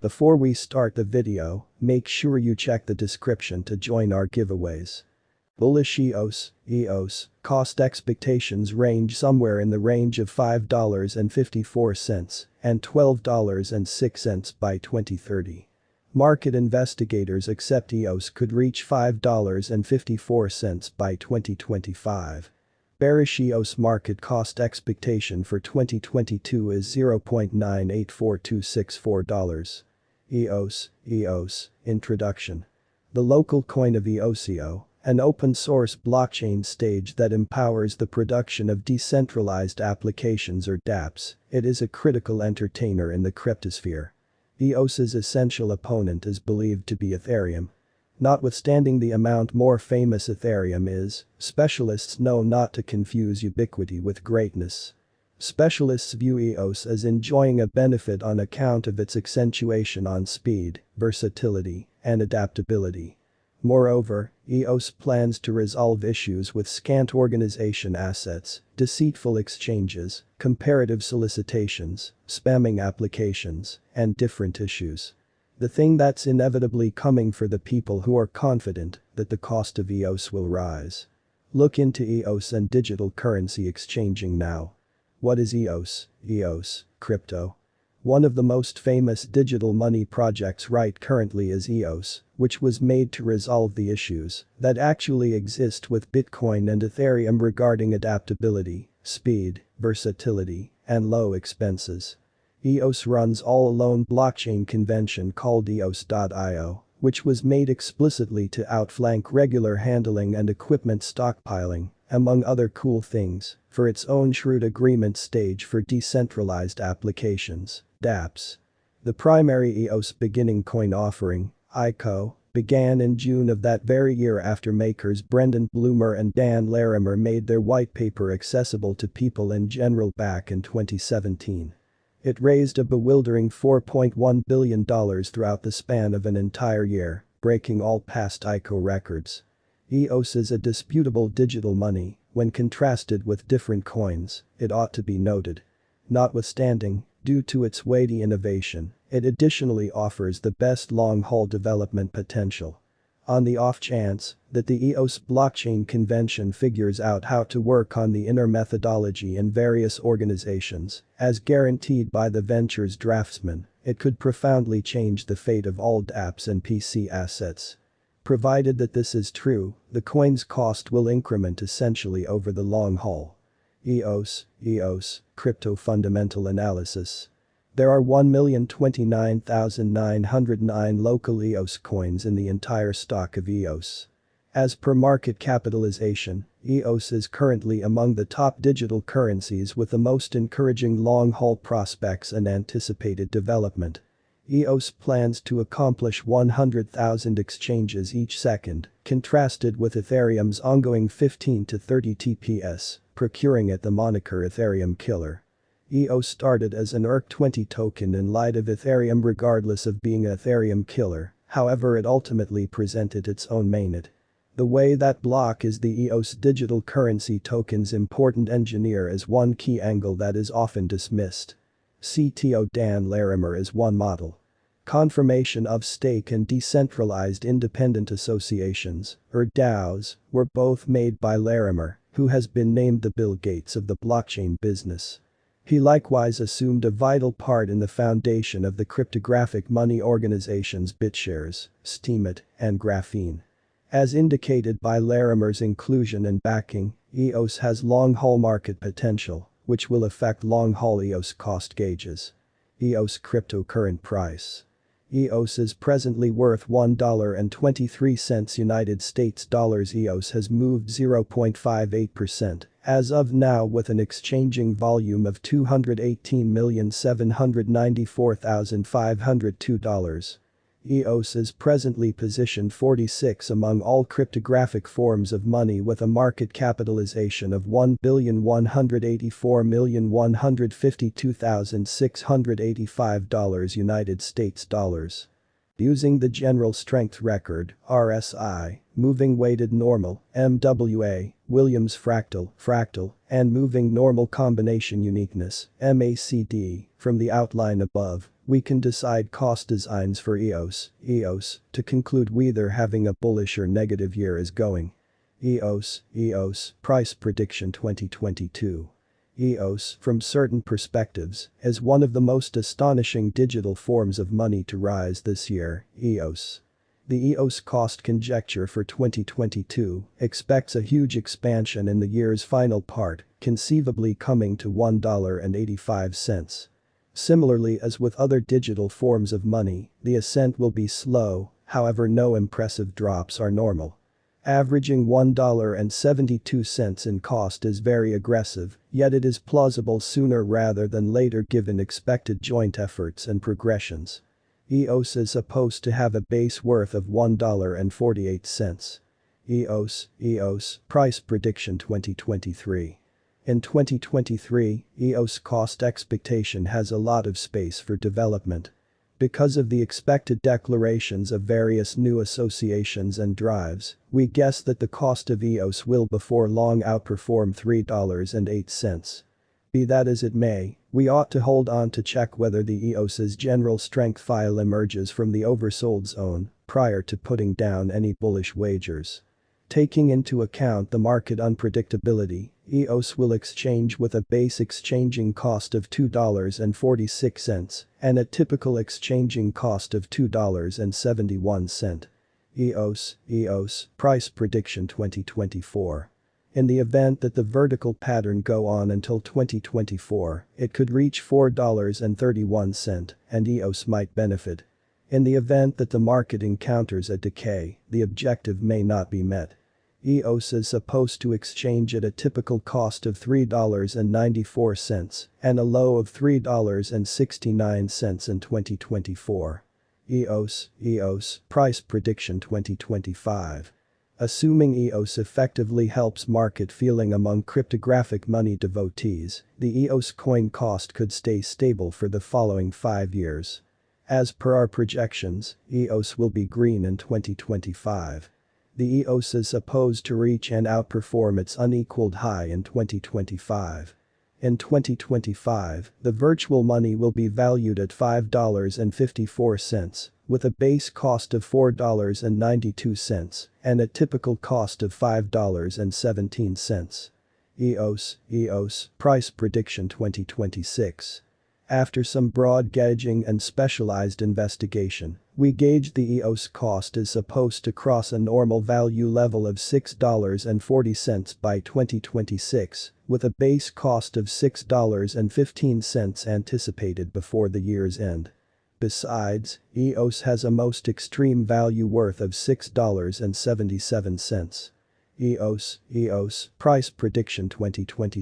Before we start the video, make sure you check the description to join our giveaways. Bullish EOS cost expectations range somewhere in the range of $5.54 and $12.06 by 2030. Market investigators accept EOS could reach $5.54 by 2025. Bearish EOS market cost expectation for 2022 is $0.98426 EOS Introduction. The local coin of EOSIO, an open-source blockchain stage that empowers the production of decentralized applications or dApps, it is a critical entertainer in the cryptosphere. EOS's essential opponent is believed to be Ethereum. Notwithstanding the amount more famous Ethereum is, specialists know not to confuse ubiquity with greatness. Specialists view EOS as enjoying a benefit on account of its accentuation on speed, versatility, and adaptability. Moreover, EOS plans to resolve issues with scant organization assets, deceitful exchanges, comparative solicitations, spamming applications, and different issues. The thing that's inevitably coming for the people who are confident that the cost of EOS will rise. Look into EOS and digital currency exchanging now. What is EOS? EOS, crypto. One of the most famous digital money projects right currently is EOS, which was made to resolve the issues that actually exist with Bitcoin and Ethereum regarding adaptability, speed, versatility, and low expenses. EOS runs all-alone blockchain convention called EOS.io, which was made explicitly to outflank regular handling and equipment stockpiling, among other cool things, for its own shrewd agreement stage for decentralized applications, dApps. The primary EOS beginning coin offering, ICO, began in June of that very year after makers Brendan Bloomer and Dan Larimer made their white paper accessible to people in general back in 2017. It raised a bewildering $4.1 billion throughout the span of an entire year, breaking all past ICO records. EOS is a disputable digital money, when contrasted with different coins, it ought to be noted. Notwithstanding, due to its weighty innovation, it additionally offers the best long-haul development potential. On the off chance that the EOS blockchain convention figures out how to work on the inner methodology in various organizations, as guaranteed by the venture's draftsman, it could profoundly change the fate of all dApps and PC assets. Provided that this is true, the coin's cost will increment essentially over the long haul. EOS, Crypto Fundamental Analysis. There are 1,029,909 local EOS coins in the entire stock of EOS. As per market capitalization, EOS is currently among the top digital currencies with the most encouraging long-haul prospects and anticipated development. EOS plans to accomplish 100,000 exchanges each second, contrasted with Ethereum's ongoing 15 to 30 TPS, procuring it the moniker Ethereum Killer. EOS started as an ERC20 token in light of Ethereum regardless of being an Ethereum killer, however it ultimately presented its own mainnet. The way that block is the EOS digital currency token's important engineer is one key angle that is often dismissed. CTO Dan Larimer is one model. Confirmation of stake and decentralized independent associations, or DAOs, were both made by Larimer, who has been named the Bill Gates of the blockchain business. He likewise assumed a vital part in the foundation of the cryptographic money organizations BitShares, Steemit, and Graphene. As indicated by Larimer's inclusion and backing, EOS has long-haul market potential, which will affect long-haul EOS cost gauges. EOS crypto current price. EOS is presently worth $1.23 United States dollars. EOS has moved 0.58% as of now with an exchanging volume of $218,794,502. EOS is presently positioned 46 among all cryptographic forms of money with a market capitalization of $1,184,152,685 United States dollars. Using the general strength record, RSI, moving weighted normal, MWA, Williams fractal, and moving normal combination uniqueness (MACD) from the outline above, we can decide cost designs for EOS to conclude whether having a bullish or negative year is going. EOS Price Prediction 2022. EOS, from certain perspectives, is one of the most astonishing digital forms of money to rise this year. The EOS cost conjecture for 2022 expects a huge expansion in the year's final part, conceivably coming to $1.85. Similarly as with other digital forms of money, the ascent will be slow, however no impressive drops are normal. Averaging $1.72 in cost is very aggressive, yet it is plausible sooner rather than later given expected joint efforts and progressions. EOS is supposed to have a base worth of $1.48. EOS Price Prediction 2023. In 2023, EOS cost expectation has a lot of space for development. Because of the expected declarations of various new associations and drives, we guess that the cost of EOS will before long outperform $3.08. Be that as it may, we ought to hold on to check whether the EOS's general strength file emerges from the oversold zone prior to putting down any bullish wagers. Taking into account the market unpredictability, EOS will exchange with a base exchanging cost of $2.46 and a typical exchanging cost of $2.71. EOS Price Prediction 2024. In the event that the vertical pattern go on until 2024, it could reach $4.31 and EOS might benefit. In the event that the market encounters a decay, the objective may not be met. EOS is supposed to exchange at a typical cost of $3.94 and a low of $3.69 in 2024. EOS Price Prediction 2025. Assuming EOS effectively helps market feeling among cryptographic money devotees, the EOS coin cost could stay stable for the following 5 years. As per our projections, EOS will be green in 2025. The EOS is supposed to reach and outperform its unequaled high in 2025. In 2025, the virtual money will be valued at $5.54, with a base cost of $4.92 and a typical cost of $5.17. EOS Price Prediction 2026. After some broad gauging and specialized investigation, we gauge the EOS cost is supposed to cross a normal value level of $6.40 by 2026, with a base cost of $6.15 anticipated before the year's end. Besides, EOS has a most extreme value worth of $6.77. EOS Price Prediction 2026.